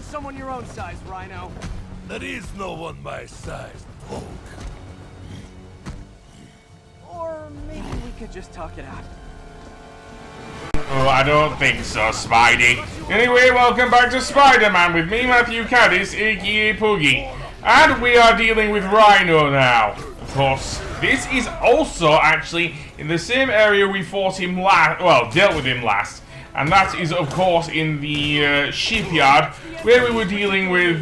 someone your own size, Rhino. There is no one my size, Hulk. Or maybe we could just talk it out. Oh, I don't think so, Spidey. Anyway, welcome back to Spider-Man with me, Matthew Caddis, aka Puggy. And we are dealing with Rhino now. Of course, this is also actually in the same area we fought him last, well, dealt with him last. And that is, of course, in the shipyard where we were dealing with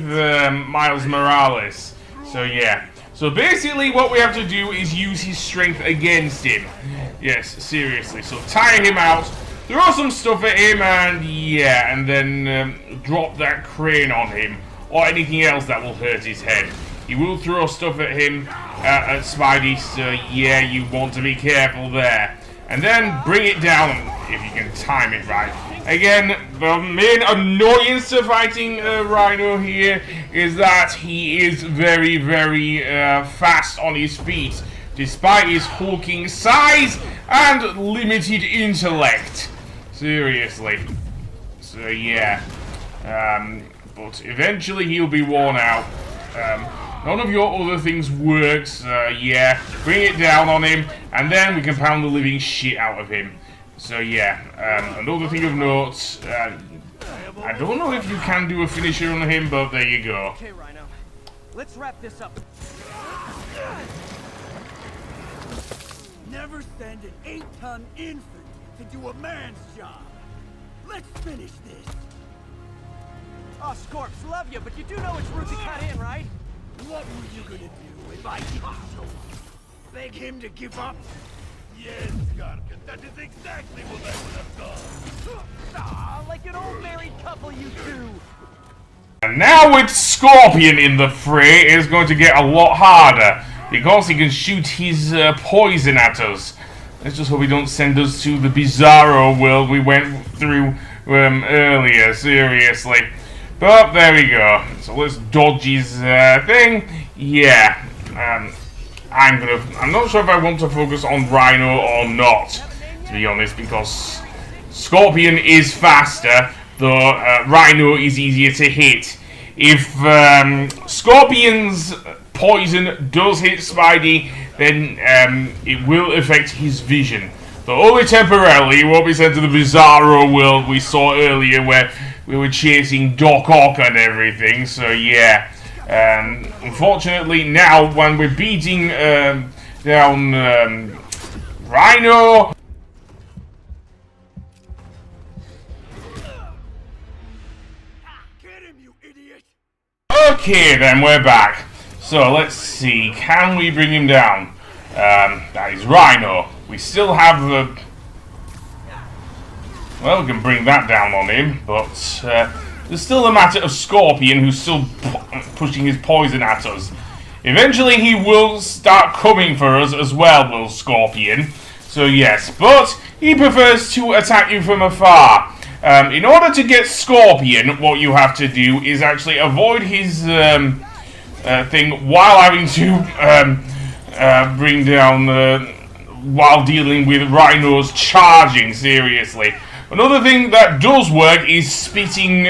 Miles Morales. So, yeah. So, basically, what we have to do is use his strength against him. Yes, seriously. So, tire him out, throw some stuff at him, and yeah, and then drop that crane on him. Or anything else that will hurt his head. He will throw stuff at him, at Spidey, so yeah, you want to be careful there. And then bring it down, if you can time it right. Again, the main annoyance to fighting Rhino here is that he is very, very fast on his feet, despite his hulking size and limited intellect. Seriously. So yeah. But eventually he'll be worn out. None of your other things works, yeah. Bring it down on him, and then we can pound the living shit out of him. So yeah, another thing of note, I don't know if you can do a finisher on him, but there you go. Okay, Rhino. Let's wrap this up. Never send an 8-ton infant to do a man's job. Let's finish this. Oh, Scorps, love you, but you do know it's rude to cut in, right? What were you gonna do if I didn't show up? Beg him to give up? Yes, Scorpion, that is exactly what I would have done. Ah, like an old married couple, you two. And now with Scorpion in the fray, it's going to get a lot harder. Because he can shoot his poison at us. Let's just hope he don't send us to the bizarro world we went through earlier, seriously. But there we go. So let's dodge his thing. Yeah. I'm not sure if I want to focus on Rhino or not, to be honest, because Scorpion is faster, though Rhino is easier to hit. If Scorpion's poison does hit Spidey, then it will affect his vision. Though only temporarily. He won't be sent to the bizarro world we saw earlier where we were chasing Doc Ock and everything, so yeah. Unfortunately, now when we're beating down Rhino... Get him, you idiot! Okay, then we're back. So let's see, can we bring him down? That is Rhino. We still have the... Well, we can bring that down on him, but there's still the matter of Scorpion, who's still pushing his poison at us. Eventually, he will start coming for us as well, will Scorpion. So yes, but he prefers to attack you from afar. In order to get Scorpion, what you have to do is actually avoid his thing while having to bring down... while dealing with Rhino's charging, seriously. Another thing that does work is spitting,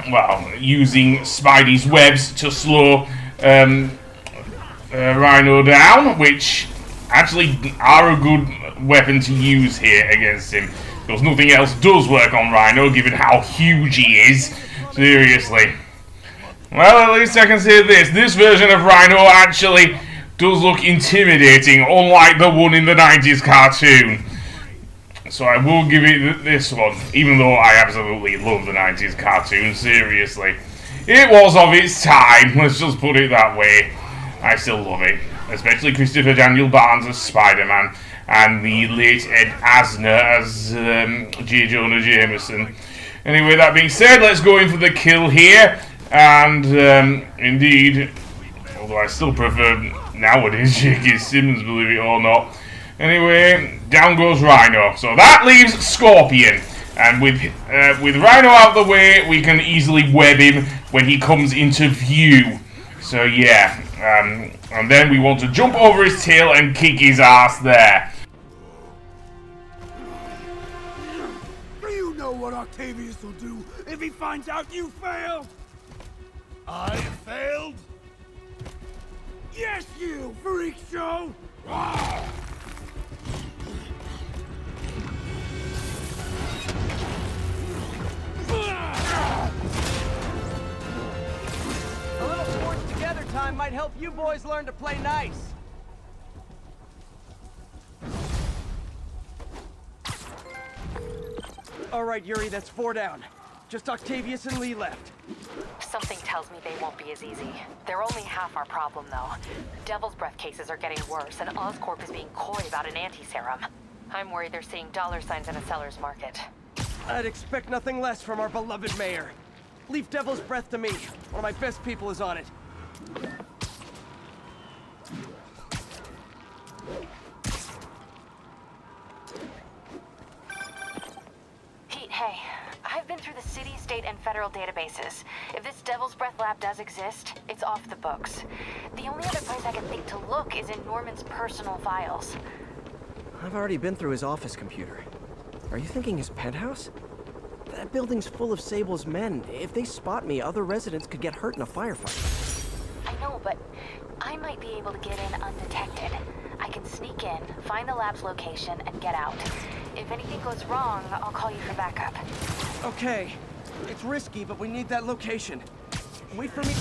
well, using Spidey's webs to slow Rhino down, which actually are a good weapon to use here against him, because nothing else does work on Rhino, given how huge he is, seriously. Well, at least I can say this. This version of Rhino actually does look intimidating, unlike the one in the 90s cartoon. So I will give it this one, even though I absolutely love the 90s cartoon, seriously. It was of its time, let's just put it that way. I still love it, especially Christopher Daniel Barnes as Spider-Man, and the late Ed Asner as J. Jonah Jameson. Anyway, that being said, let's go in for the kill here, and indeed, although I still prefer nowadays J.K. Simmons, believe it or not. Anyway, down goes Rhino. So that leaves Scorpion. And with Rhino out of the way, we can easily web him when he comes into view. So yeah, and then we want to jump over his tail and kick his ass there. Do you know what Octavius will do if he finds out you failed? I failed? Yes, you freak show! A little forced together time might help you boys learn to play nice. All right, Yuri, that's 4 down. Just Octavius and Lee left. Something tells me they won't be as easy. They're only half our problem, though. Devil's Breath cases are getting worse, and Oscorp is being coy about an anti-serum. I'm worried they're seeing dollar signs in a seller's market. I'd expect nothing less from our beloved mayor. Leave Devil's Breath to me. One of my best people is on it. Pete, hey. I've been through the city, state, and federal databases. If this Devil's Breath lab does exist, it's off the books. The only other place I can think to look is in Norman's personal files. I've already been through his office computer. Are you thinking his penthouse? That building's full of Sable's men. If they spot me, other residents could get hurt in a firefight. I know, but I might be able to get in undetected. I can sneak in, find the lab's location, and get out. If anything goes wrong, I'll call you for backup. Okay. It's risky, but we need that location. Wait for me.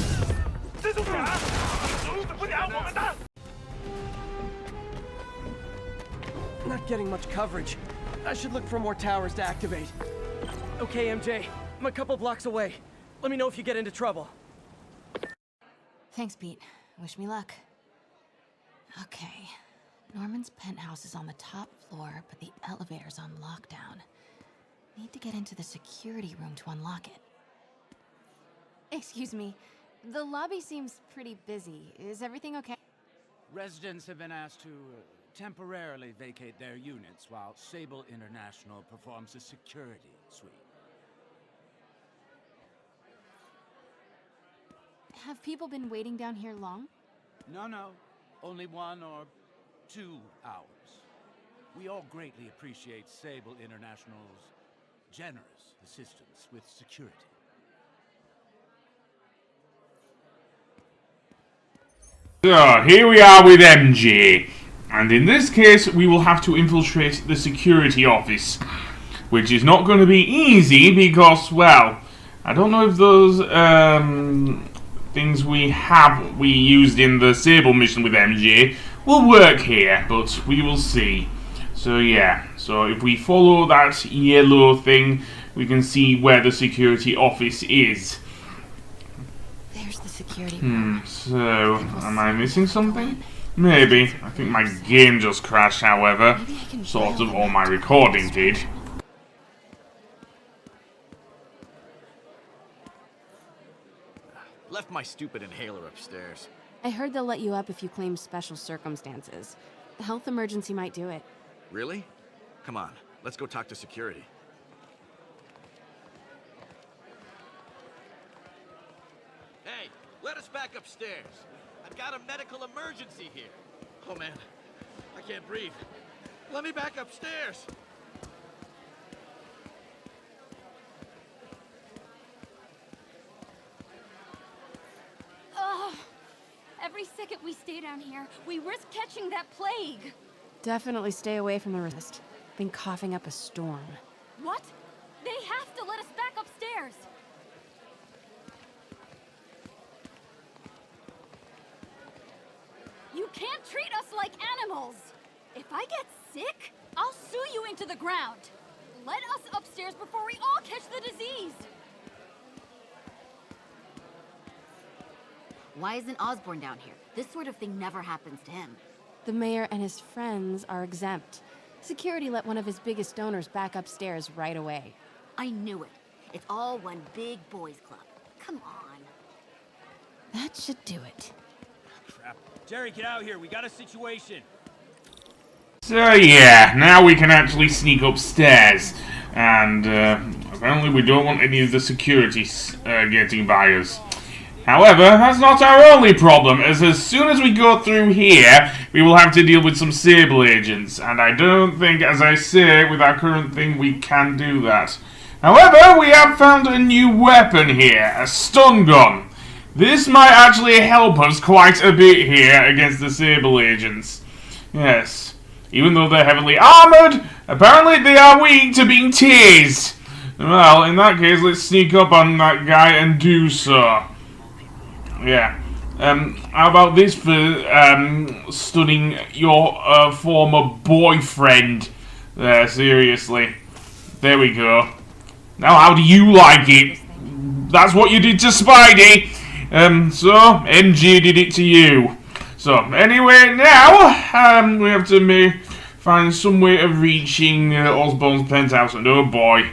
Not getting much coverage. I should look for more towers to activate. Okay, MJ. I'm a couple blocks away. Let me know if you get into trouble. Thanks, Pete. Wish me luck. Okay. Norman's penthouse is on the top floor, but the elevator's on lockdown. Need to get into the security room to unlock it. Excuse me. The lobby seems pretty busy. Is everything okay? Residents have been asked to temporarily vacate their units while Sable International performs a security sweep. Have people been waiting down here long? No. Only 1 or 2 hours. We all greatly appreciate Sable International's generous assistance with security. So, here we are with MJ. And in this case, we will have to infiltrate the security office. Which is not going to be easy because, well, I don't know if those things we used in the Sable mission with MJ will work here, but we will see. So yeah, so if we follow that yellow thing, we can see where the security office is. There's the security room. So, am I missing something? Maybe. I think my game just crashed, however. Sort of, or my recording did. Left my stupid inhaler upstairs. I heard they'll let you up if you claim special circumstances. A health emergency might do it. Really? Come on, let's go talk to security. Hey, let us back upstairs. I've got a medical emergency here. Oh man, I can't breathe. Let me back upstairs. Ugh. Every second we stay down here, we risk catching that plague. Definitely stay away from the resist. Been coughing up a storm. What? They have to let us back upstairs. You can't treat us like animals. If I get sick, I'll sue you into the ground. Let us upstairs before we all catch the disease. Why isn't Osborn down here? This sort of thing never happens to him. The mayor and his friends are exempt. Security let one of his biggest donors back upstairs right away. I knew it. It's all one big boys club. Come on. That should do it. Crap. Jerry, get out here. We got a situation. So yeah, now we can actually sneak upstairs. And apparently we don't want any of the security getting by us. However, that's not our only problem, as soon as we go through here, we will have to deal with some Sable agents, and I don't think, as I say, with our current thing, we can do that. However, we have found a new weapon here, a stun gun. This might actually help us quite a bit here against the Sable agents. Yes. Even though they're heavily armored, apparently they are weak to being tased. Well, in that case, let's sneak up on that guy and do so. Yeah. How about this for stunning your former boyfriend? There, seriously. There we go. Now, how do you like it? That's what you did to Spidey. So, MJ did it to you. So, anyway, now, we have to find some way of reaching Osborn's penthouse. And oh boy.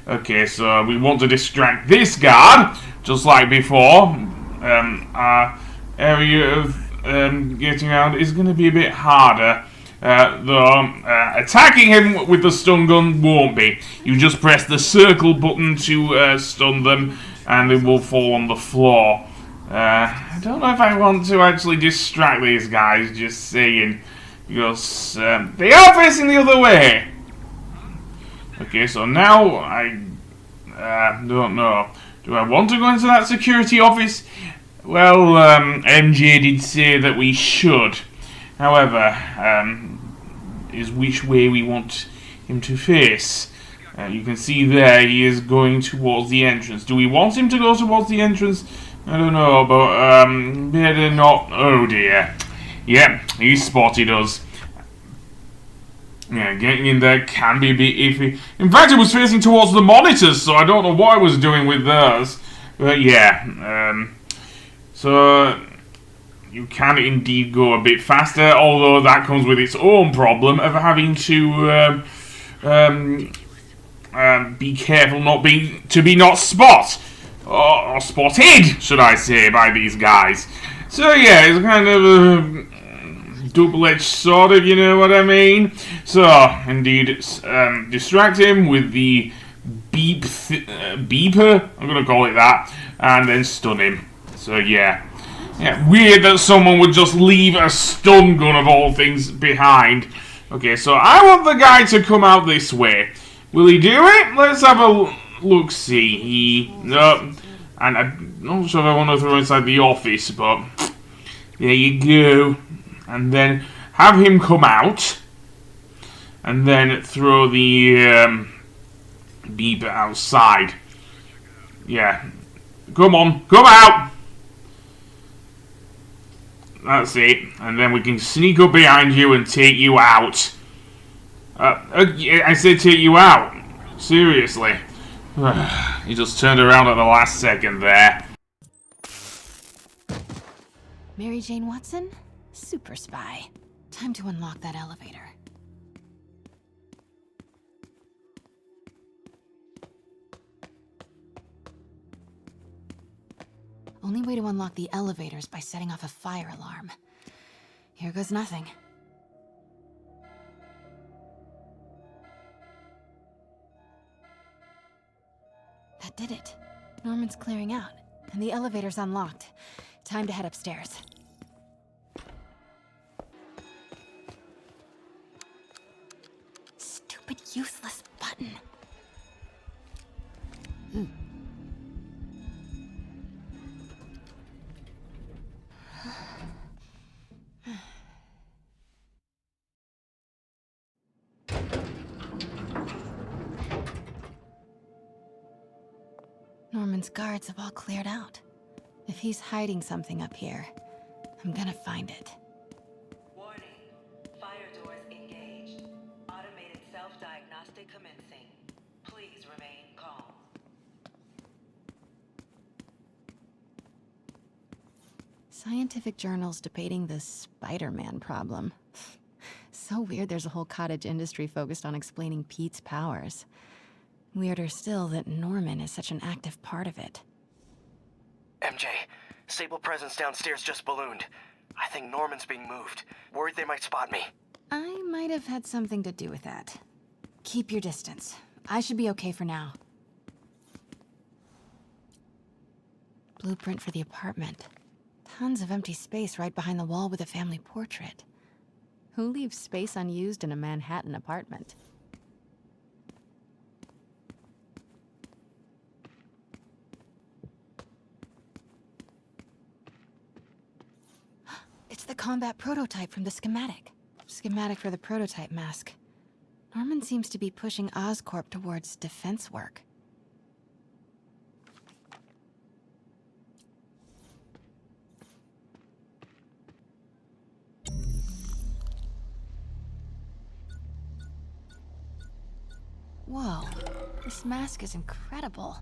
Okay, so we want to distract this guard, just like before. Our area of getting around is going to be a bit harder. Though attacking him with the stun gun won't be. You just press the circle button to stun them, and they will fall on the floor. I don't know if I want to actually distract these guys, just saying, because they are facing the other way. Okay, so now I don't know. Do I want to go into that security office? Well, MJ did say that we should. However, is which way we want him to face. You can see there he is going towards the entrance. Do we want him to go towards the entrance? I don't know, but better not. Oh dear. Yep, he spotted us. Yeah, getting in there can be a bit iffy. In fact, it was facing towards the monitors, so I don't know what I was doing with those. But yeah, so you can indeed go a bit faster, although that comes with its own problem of having to be careful not spot or spotted, should I say, by these guys. So yeah, it's kind of a double-edged sword, if you know what I mean. So indeed, distract him with the beeper. I'm gonna call it that, and then stun him. So yeah. Yeah, weird that someone would just leave a stun gun of all things behind. Okay, so I want the guy to come out this way. Will he do it? Let's have a look-see. No, and I'm not sure if I want to throw inside the office, but there you go. And then have him come out, and then throw the beeper outside. Yeah, come on, come out! That's it, and then we can sneak up behind you and take you out. I said take you out. Seriously. He just turned around at the last second there. Mary Jane Watson? Super spy. Time to unlock that elevator. Only way to unlock the elevator is by setting off a fire alarm. Here goes nothing. That did it. Norman's clearing out, and the elevator's unlocked. Time to head upstairs. Stupid, useless button. Norman's guards have all cleared out. If he's hiding something up here, I'm gonna find it. Warning. Fire doors engaged. Automated self-diagnostic commencing. Please remain calm. Scientific journals debating the Spider-Man problem. So weird there's a whole cottage industry focused on explaining Pete's powers. Weirder still that Norman is such an active part of it. MJ, Sable presence downstairs just ballooned. I think Norman's being moved. Worried they might spot me. I might have had something to do with that. Keep your distance. I should be okay for now. Blueprint for the apartment. Tons of empty space right behind the wall with a family portrait. Who leaves space unused in a Manhattan apartment? the combat prototype from the schematic. Schematic for the prototype mask. Norman seems to be pushing Oscorp towards defense work. Whoa, this mask is incredible.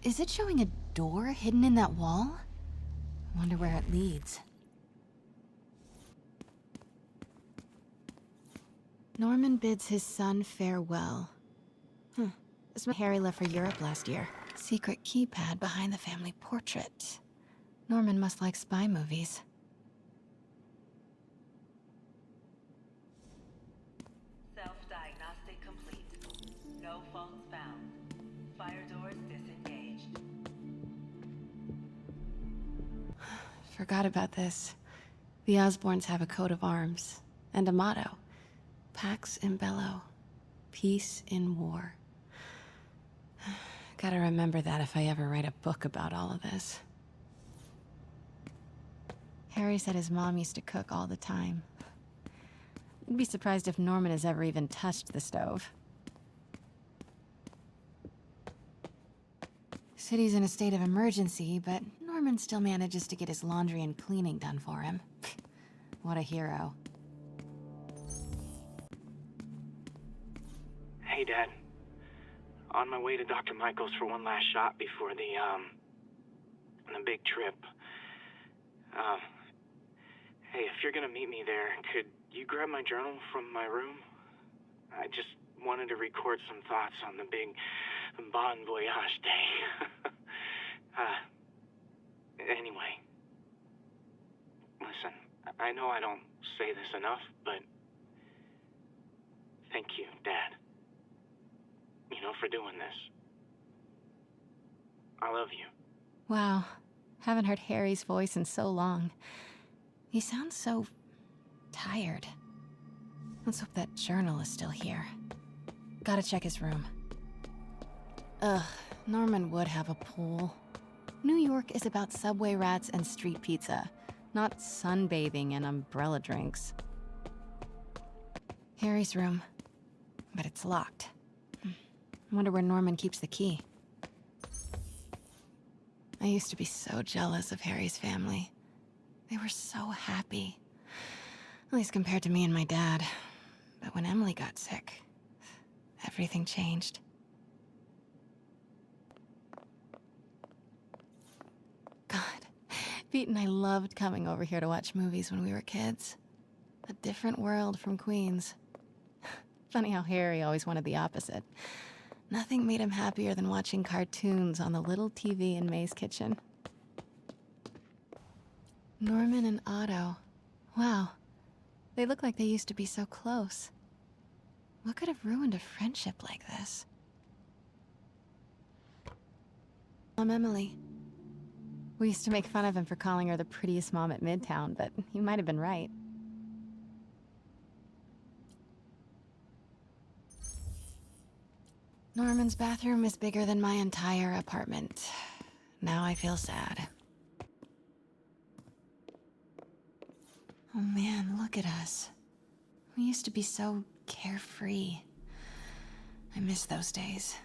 Is it showing a door hidden in that wall? Wonder where it leads. Norman bids his son farewell. This was Harry left for Europe last year. Secret keypad behind the family portrait. Norman must like spy movies. Self-diagnostic complete. No faults found. Fire doors disengaged. Forgot about this. The Osborns have a coat of arms and a motto. Pax in bello. Peace in war. Gotta remember that if I ever write a book about all of this. Harry said his mom used to cook all the time. I'd be surprised if Norman has ever even touched the stove. City's in a state of emergency, but Norman still manages to get his laundry and cleaning done for him. What a hero. Hey, Dad. On my way to Dr. Michael's for one last shot before the big trip. Hey, if you're gonna meet me there, could you grab my journal from my room? I just wanted to record some thoughts on the big bon voyage day. Anyway. Listen, I know I don't say this enough, but thank you, Dad. You know, for doing this. I love you. Wow. Haven't heard Harry's voice in so long. He sounds so tired. Let's hope that journal is still here. Gotta check his room. Ugh, Norman would have a pool. New York is about subway rats and street pizza, not sunbathing and umbrella drinks. Harry's room, but it's locked. Wonder where Norman keeps the key. I used to be so jealous of Harry's family. They were so happy. At least compared to me and my dad. But when Emily got sick, everything changed. God, Pete and I loved coming over here to watch movies when we were kids. A different world from Queens. Funny how Harry always wanted the opposite. Nothing made him happier than watching cartoons on the little TV in May's kitchen. Norman and Otto. Wow. They look like they used to be so close. What could have ruined a friendship like this? Mom Emily. We used to make fun of him for calling her the prettiest mom at Midtown, but he might have been right. Norman's bathroom is bigger than my entire apartment. Now I feel sad. Oh man, look at us. We used to be so carefree. I miss those days.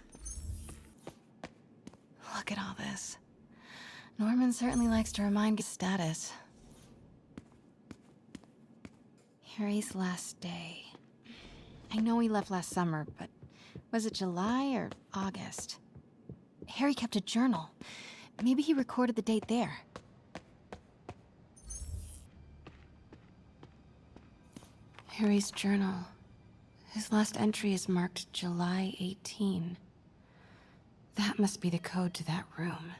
Look at all this. Norman certainly likes to remind his status. Harry's last day. I know he left last summer, but was it July or August? Harry kept a journal. Maybe he recorded the date there. Harry's journal. His last entry is marked July 18. That must be the code to that room.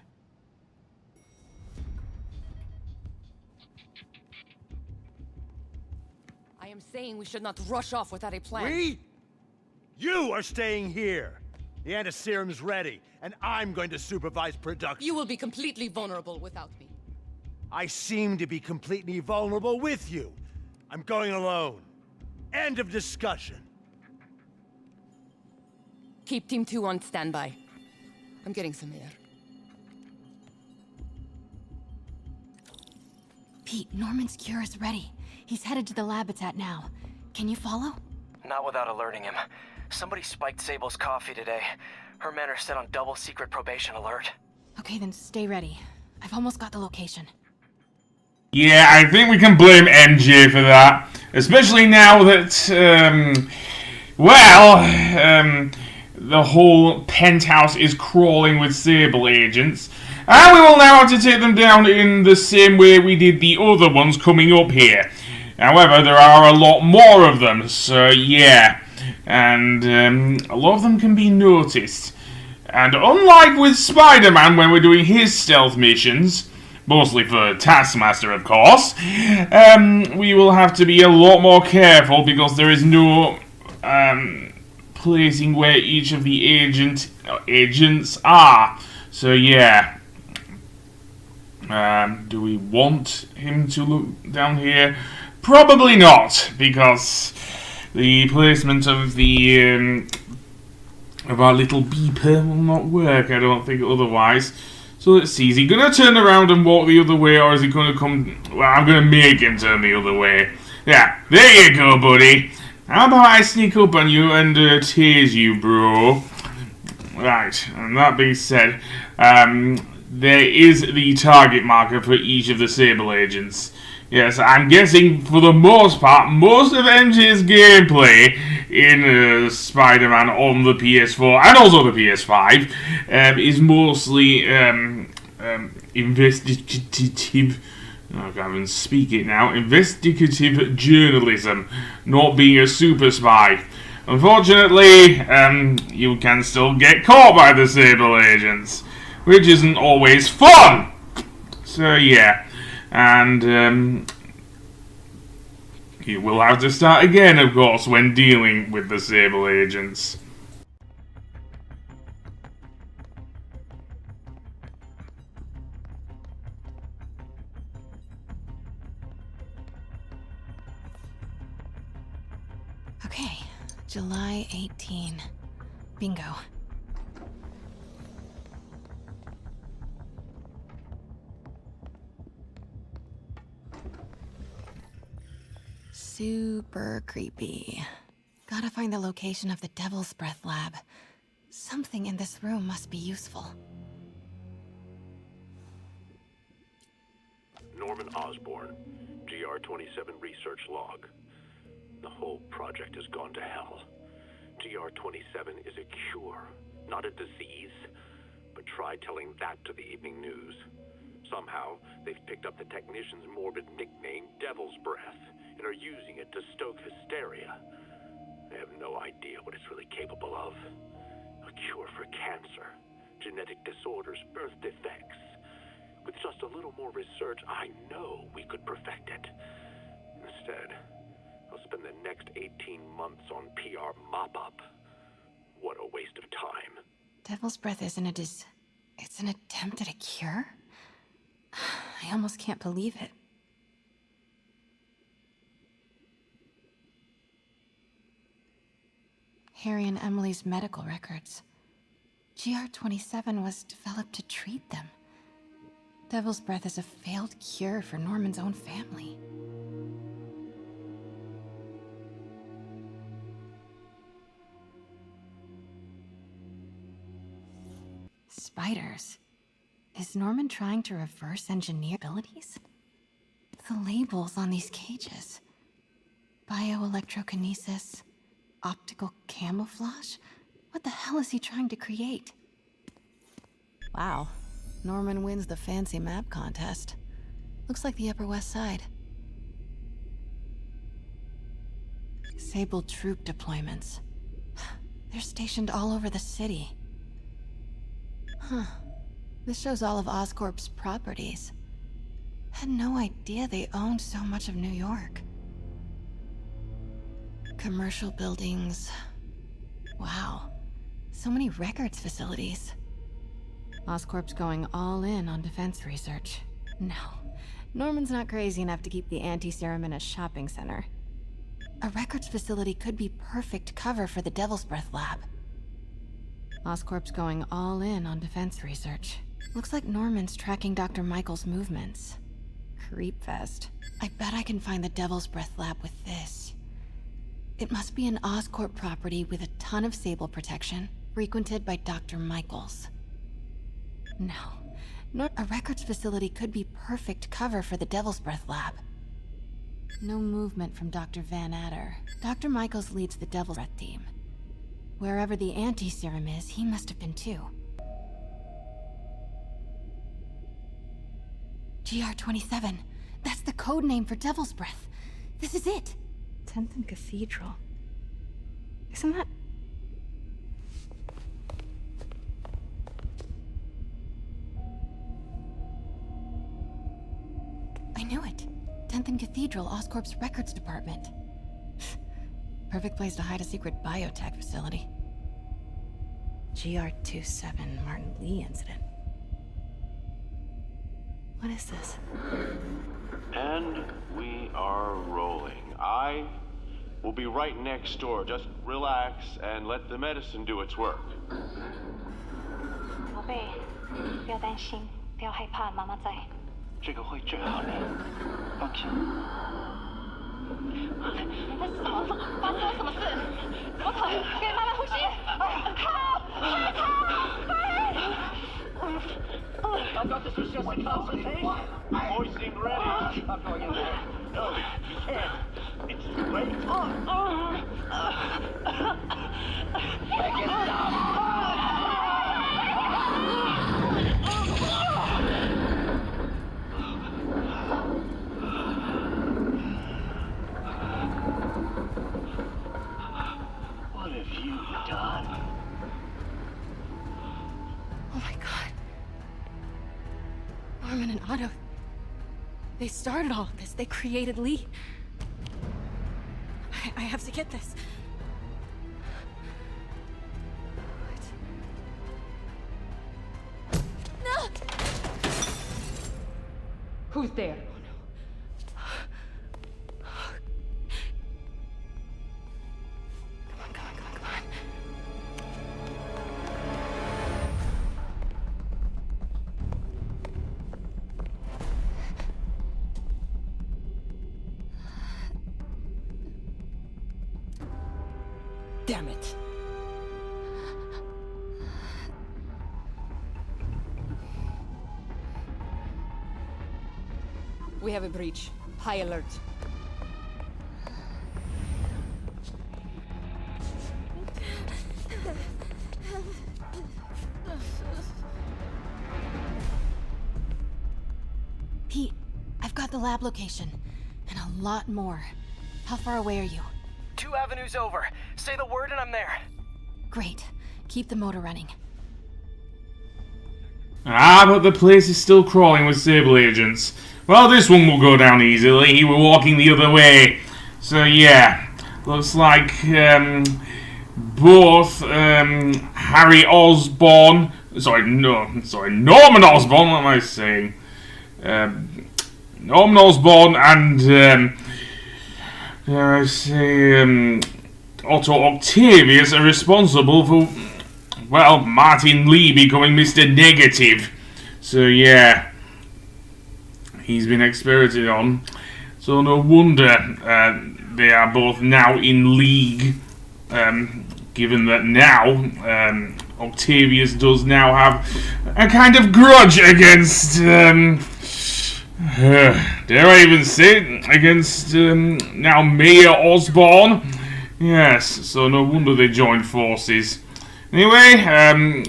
I am saying we should not rush off without a plan. We? You are staying here. The antiserum's ready, and I'm going to supervise production. You will be completely vulnerable without me. I seem to be completely vulnerable with you. I'm going alone. End of discussion. Keep Team 2 on standby. I'm getting some air. Pete, Norman's cure is ready. He's headed to the lab it's at now. Can you follow? Not without alerting him. Somebody spiked Sable's coffee today. Her men are set on double secret probation alert. Okay, then stay ready. I've almost got the location. Yeah, I think we can blame MJ for that. Especially now that, the whole Penthouse is crawling with Sable agents. And we will now have to take them down in the same way we did the other ones coming up here. However, there are a lot more of them, so yeah. And a lot of them can be noticed. And unlike with Spider-Man when we're doing his stealth missions, mostly for Taskmaster of course, we will have to be a lot more careful because there is no placing where each of the agents are. So yeah. Do we want him to look down here? Probably not, because the placement of the of our little beeper will not work, I don't think, otherwise. So let's see, is he going to turn around and walk the other way, or is he going to come... Well, I'm going to make him turn the other way. Yeah, there you go, buddy. How about I sneak up on you and tase you, bro? Right, and that being said, there is the target marker for each of the Sable agents. Yes, I'm guessing for the most part, most of MJ's gameplay in Spider-Man on the PS4 and also the PS5 is mostly investigative. I can't even speak it now. Investigative journalism, not being a super spy. Unfortunately, you can still get caught by the Sable agents, which isn't always fun. So yeah, and you will have to start again, of course, when dealing with the Sable agents. Okay, July 18. Bingo. Super creepy. Gotta find the location of the Devil's Breath lab. Something in this room must be useful. Norman Osborn, GR-27 research log. The whole project has gone to hell. GR-27 is a cure, not a disease. But try telling that to the evening news. Somehow, they've picked up the technician's morbid nickname, Devil's Breath, and are using it to stoke hysteria. They have no idea what it's really capable of. A cure for cancer, genetic disorders, birth defects. With just a little more research, I know we could perfect it. Instead, I'll spend the next 18 months on PR mop-up. What a waste of time. Devil's Breath isn't it's an attempt at a cure? I almost can't believe it. Harry and Emily's medical records. GR-27 was developed to treat them. Devil's Breath is a failed cure for Norman's own family. Spiders. Is Norman trying to reverse engineer abilities? The labels on these cages. Bioelectrokinesis, optical camouflage? What the hell is he trying to create? Wow. Norman wins the fancy map contest. Looks like the Upper West Side. Sable troop deployments. They're stationed all over the city. Huh. This shows all of Oscorp's properties. Had no idea they owned so much of New York. Commercial buildings. Wow. So many records facilities. Oscorp's going all in on defense research. No, Norman's not crazy enough to keep the anti-serum in a shopping center. A records facility could be perfect cover for the Devil's Breath lab. Oscorp's going all in on defense research. Looks like Norman's tracking Dr. Michael's movements. creep fest. I bet I can find the Devil's Breath lab with this. It must be an Oscorp property with a ton of Sable protection, frequented by Dr. Michaels. No, a records facility could be perfect cover for the Devil's Breath lab. No movement from Dr. Van Adder. Dr. Michaels leads the Devil's Breath team. Wherever the anti-serum is, he must have been too. GR-27. That's the code name for Devil's Breath. This is it. 10th and Cathedral. Isn't that... I knew it. 10th and Cathedral, Oscorp's records department. Perfect place to hide a secret biotech facility. GR-27 Martin Lee incident. What is this? And we are rolling. I will be right next door. Just relax and let the medicine do its work. 宝贝，不要担心，不要害怕，妈妈在。这个会治好你，放心。怎么了？发生了什么事？怎么可能？给妈妈呼吸！I got this was just a consultation. Boys seem ready. I'm going in there. No, you can't. It's too late. Make it stop. What have you done? Oh my god. Norman and Otto. They started all of this. They created Lee. I have to get this. What? No! Who's there? Damn it. We have a breach. High alert. Pete, I've got the lab location. And a lot more. How far away are you? 2 avenues over. Say the word and I'm there. Great. Keep the motor running. But the place is still crawling with Sable agents. Well, this one will go down easily. He was walking the other way. So, yeah. Looks like, both, Harry Osborn... Norman Osborn, what am I saying? Norman Osborn and, dare I say, Otto Octavius are responsible for, well, Martin Lee becoming Mr. Negative. So, yeah. He's been experimented on. So, no wonder they are both now in league. Given that now, Octavius does now have a kind of grudge against, dare I even say it, against, now Mayor Osborn. Yes, so no wonder they joined forces. Anyway,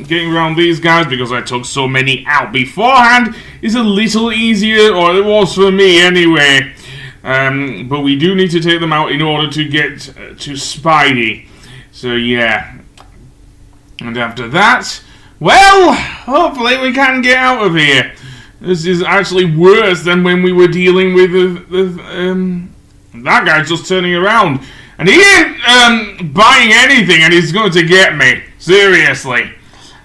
getting around these guys, because I took so many out beforehand, is a little easier, or it was for me anyway. But we do need to take them out in order to get to Spidey. So yeah. And after that, well, hopefully we can get out of here. This is actually worse than when we were dealing with that guy just turning around. And he ain't buying anything, and he's going to get me. Seriously.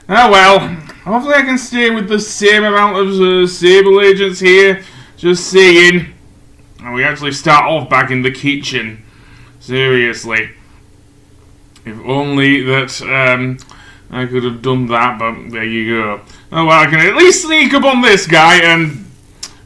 Oh well. Hopefully I can stay with the same amount of Sable agents here. Just saying. And we actually start off back in the kitchen. Seriously. If only that I could have done that, but there you go. Oh well, I can at least sneak up on this guy and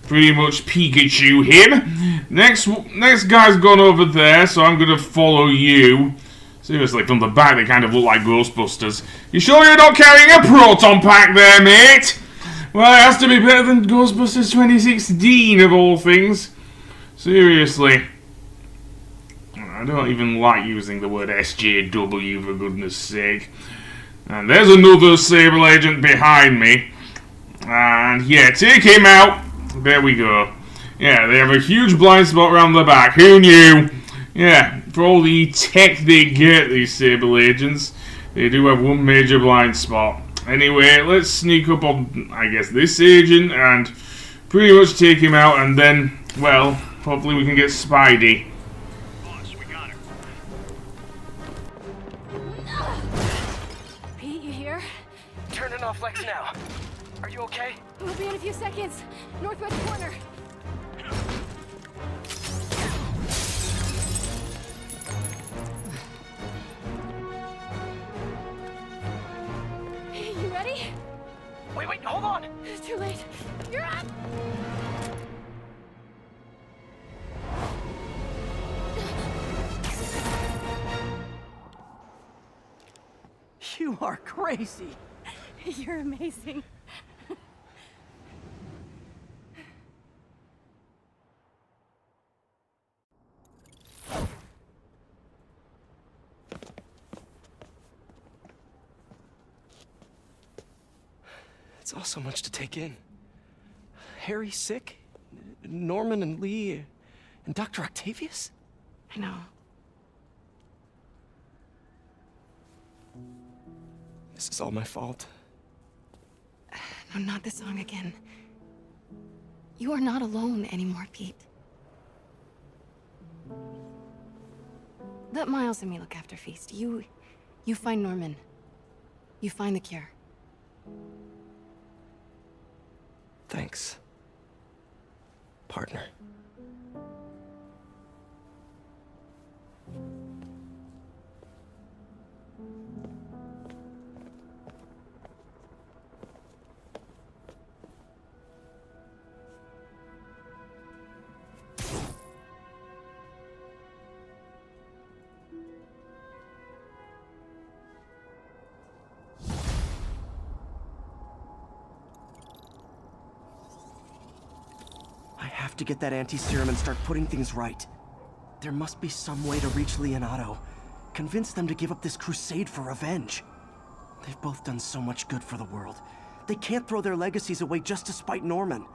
pretty much Pikachu him. Next guy's gone over there, so I'm gonna follow you. Seriously, from the back they kind of look like Ghostbusters. You sure you're not carrying a proton pack there, mate? Well, it has to be better than Ghostbusters 2016, of all things. Seriously. I don't even like using the word SJW, for goodness sake. And there's another Sable agent behind me. And yeah, take him out. There we go. Yeah, they have a huge blind spot around the back. Who knew? Yeah, for all the tech they get, these Sable agents, they do have one major blind spot. Anyway, let's sneak up on, I guess, this agent and pretty much take him out, and then, well, hopefully we can get Spidey. Boss, we got her. Pete, you here? Turning off Lex now. Are you okay? We'll be in a few seconds. Northwest corner. You ready? Wait, hold on! It's too late. You're up! You are crazy! You're amazing. It's all so much to take in. Harry sick? Norman and Lee? And Dr. Octavius? I know. This is all my fault. No, not the song again. You are not alone anymore, Pete. Let Miles and me look after Feast. You find Norman. You find the cure. Thanks, partner. I have to get that anti-serum and start putting things right. There must be some way to reach Leonardo. Convince them to give up this crusade for revenge. They've both done so much good for the world. They can't throw their legacies away just to spite Norman.